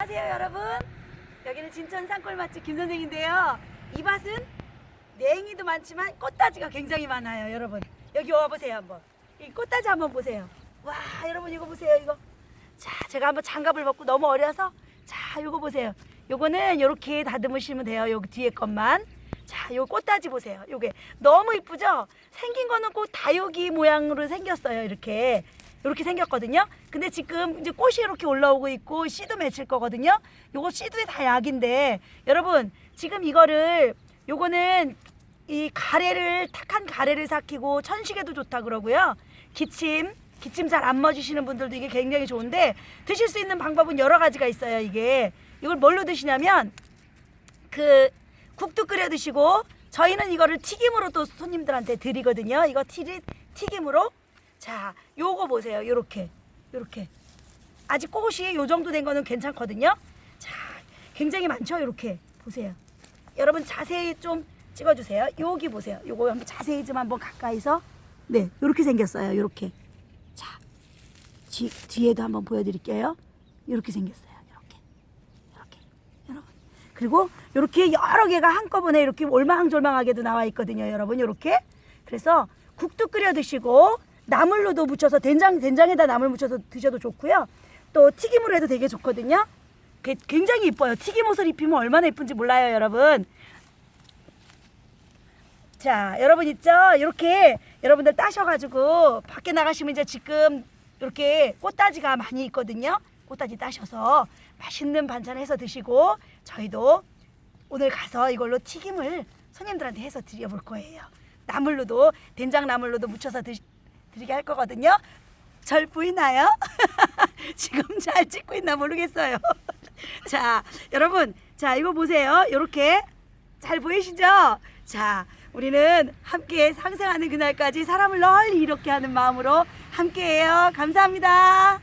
안녕하세요 여러분, 여기는 진천 산골 맛집 김선생인데요. 이 밭은 냉이도 많지만 꽃다지가 굉장히 많아요. 여러분 여기 와보세요. 한번 이 꽃다지 한번 보세요. 와 여러분 이거 보세요. 이거 자 제가 한번 장갑을 벗고 너무 어려서 자 이거 보세요. 요거는 이렇게 다듬으시면 돼요. 여기 뒤에 것만. 자 요 꽃다지 보세요. 요게 너무 이쁘죠? 생긴 거는 꽃 다육이 모양으로 생겼어요. 이렇게 생겼거든요. 근데 지금 이제 꽃이 이렇게 올라오고 있고 씨도 맺힐 거거든요. 요거 씨도 다 약인데 여러분 지금 이거를 요거는 이 가래를 탁한 가래를 삭히고 천식에도 좋다 그러고요. 기침 잘 안 맞으시는 분들도 이게 굉장히 좋은데 드실 수 있는 방법은 여러 가지가 있어요. 이걸 뭘로 드시냐면 그 국도 끓여 드시고 저희는 이거를 튀김으로 또 손님들한테 드리거든요. 이거 튀김으로. 자, 요거 보세요. 요렇게 아직 꽃이 요 정도 된 거는 괜찮거든요. 자, 굉장히 많죠. 요렇게 보세요. 여러분 자세히 좀 찍어주세요. 여기 보세요. 요거 한번 자세히 좀 한번 가까이서. 네, 요렇게 생겼어요. 요렇게. 자, 뒤에도 한번 보여드릴게요. 요렇게 생겼어요. 요렇게 여러분. 그리고 요렇게 여러 개가 한꺼번에 이렇게 올망졸망하게도 나와 있거든요. 여러분 요렇게. 그래서 국도 끓여 드시고 나물로도 묻혀서 된장에다 나물 묻혀서 드셔도 좋고요. 또 튀김으로 해도 되게 좋거든요. 굉장히 이뻐요. 튀김옷을 입히면 얼마나 이쁜지 몰라요, 여러분. 자, 여러분 있죠? 이렇게 여러분들 따셔가지고 밖에 나가시면 이제 지금 이렇게 꽃다지가 많이 있거든요. 꽃다지 따셔서 맛있는 반찬 해서 드시고 저희도 오늘 가서 이걸로 튀김을 손님들한테 해서 드려볼 거예요. 나물로도 된장 나물로도 묻혀서 드리게 할 거거든요. 절 보이나요? 지금 잘 찍고 있나 모르겠어요. 자, 여러분, 자 이거 보세요. 이렇게 잘 보이시죠? 자, 우리는 함께 상생하는 그날까지 사람을 널리 이렇게 하는 마음으로 함께해요. 감사합니다.